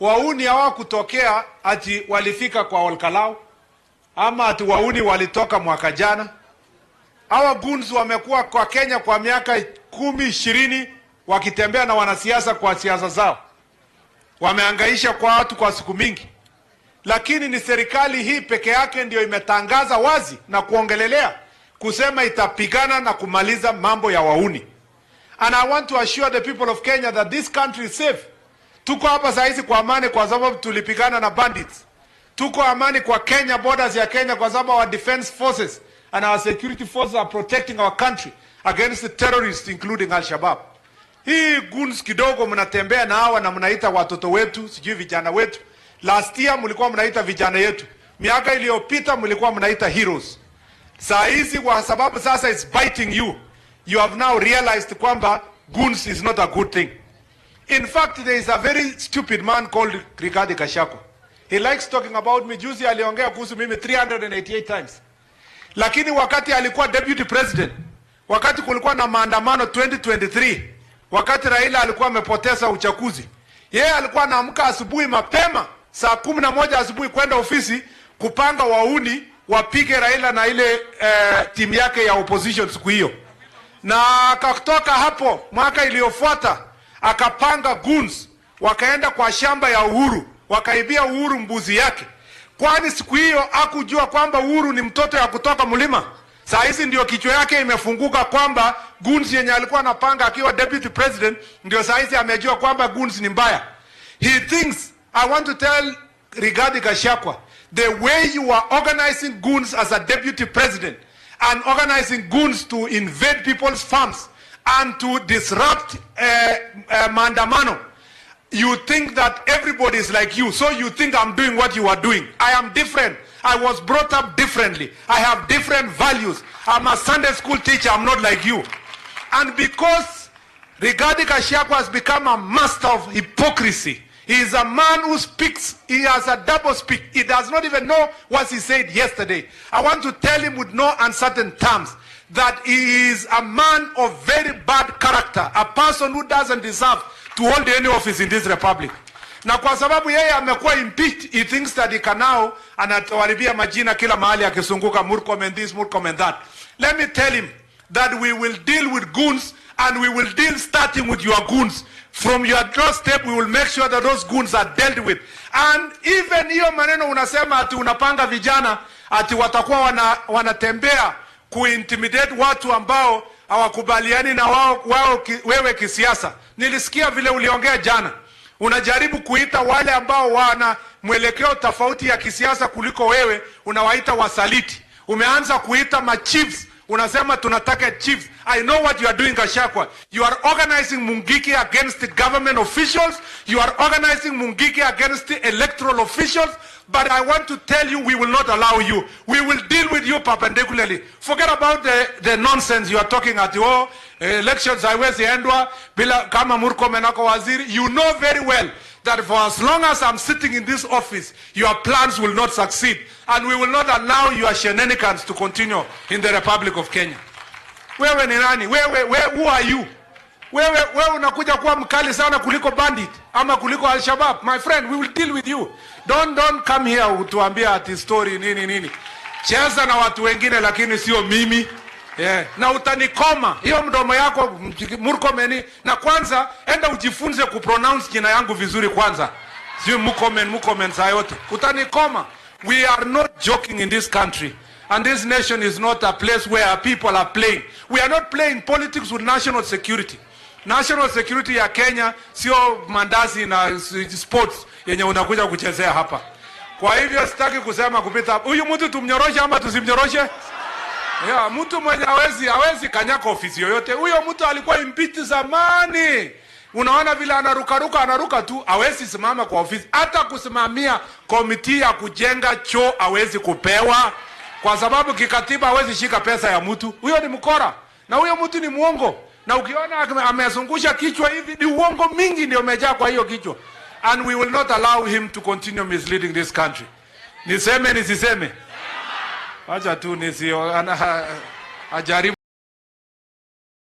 wauni hawakutokea ati walifika kwa Olkalau ama ati wauni walitoka mwaka jana. Hawa goons wamekuwa kwa Kenya kwa miaka 10-20 wakitembea na wanasiasa kwa siasa zao. Wamehangaisha kwa watu kwa siku mingi. Lakini ni serikali hii peke yake ndio imetangaza wazi na kuongelelea kusema itapigana na kumaliza mambo ya wauni. And I want to assure the people of Kenya that this country is safe. Tuko hapa saizi kwa amani kwa sababu tulipigana na bandits. Tuko amani kwa Kenya, borders ya Kenya kwa sababu our defense forces and our security forces are protecting our country against the terrorists including Al-Shabaab. Hii goons kidogo mnatembea na hawa na mnaita watoto wetu, sijui vijana wetu. Last year mlikuwa mnaita vijana yetu. Miaka iliyopita mlikuwa mnaita heroes. Saa hizi kwa sababu sasa it's biting you. You have now realized kwamba goons is not a good thing. In fact, there is a very stupid man called Gachagua. He likes talking about me. Juzi aliongea kuhusu mimi 388 times. Lakini wakati alikuwa deputy president, wakati kulikuwa na maandamano 2023, wakati Raila alikuwa amepoteza uchaguzi, yeye alikuwa anaamka asubuhi mapema saa 11 asubuhi kwenda ofisi kupanga wauni wapige Raila na ile timu yake ya opposition siku hiyo. Na akatoka hapo mwaka iliyofuata akapanga goons wakaenda kwa shamba ya Uhuru wakaibia Uhuru mbuzi yake. Kwani siku hiyo hakujua kwamba Uhuru ni mtoto ya kutoka mlima. Saa hizi ndio kichwa yake imefunguka kwamba goons yenye alikuwa anapanga akiwa deputy president ndio saa hizi amejua kwamba goons ni mbaya. He thinks, I want to tell Gachagua, the way you are organizing goons as a deputy president and organizing goons to invade people's farms and to disrupt maandamano, you think that everybody is like you, so you think I'm doing what you are doing. I am different. I was brought up differently. I have different values. I'm a Sunday school teacher. I'm not like you. And because Gachagua has become a master of hypocrisy, he is a man who speaks, he has a double speak. He does not even know what he said yesterday. I want to tell him with no uncertain terms that he is a man of very bad character, a person who doesn't deserve to hold any office in this republic. Na kwa sababu yeye amekuwa impeached, he thinks that he can now anatuharibia majina kila mahali akisunguka Murkomen this, Murkomen that. Let me tell him that we will deal with goons and we will deal starting with your goons. From your doorstep, we will make sure that those goons are dealt with. And even hiyo maneno unasema ati unapanga vijana ati watakuwa wanatembea kuintimidate watu ambao hawakubaliani na wewe kisiasa. Nilisikia vile uliongea jana. Unajaribu kuita wale ambao wana mwelekeo tofauti ya kisiasa kuliko wewe, unawaita wasaliti. Umeanza kuita machiefs, unasema tunataka chiefs. I know what you are doing, Gachagua. You are organizing Mungiki against the government officials. You are organizing Mungiki against the electoral officials. But I want to tell you, we will not allow you. We will deal with you perpendicularly. Forget about the nonsense you are talking at. Elections haiwezi endwa bila kama Murkomen ako waziri. You know very well that for as long as I'm sitting in this office, your plans will not succeed. And we will not allow your shenanigans to continue in the Republic of Kenya. Wewe ni nani? Who are you? Wewe unakuja kuwa mkali sana kuliko bandit ama kuliko Al-Shabaab. My friend, we will deal with you. Don't come here utuambia ati story nini. Cheza na watu wengine lakini sio mimi. Yeah. Na utanikoma. Hiyo mdomo yako Murkomen, na kwanza enda ujifunze kupronounce jina yangu vizuri kwanza. Sio Murkomen saa yote. Utanikoma. We are not joking in this country. And this nation is not a place where people are playing. We are not playing politics with national security. National security ya Kenya sio mandazi na sports yenye unakuja kuchezea hapa. Kwa hivyo sitaki kusema kupita. Huyu mtu tumnyoroshe ama tusimnyoroshe? Yeah, mtu mwenye hawezi kanyaka ofisi yoyote. Huyo mtu alikuwa impeached zamani. Unaona vile anaruka tu, hawezi simama kwa ofisi. Hata kusimamia komiti ya kujenga choo hawezi kupewa. Kwa sababu kikatiba hawezi shika pesa ya mtu. Huyo ni mkora. Na huyo mtu ni muongo. Na ukiona amezungusha kichwa hivi, ni uongo mingi ndio umejaa kwa hiyo kichwa. And we will not allow him to continue misleading this country. Niseme nisiseme? Acha tu ajaribu.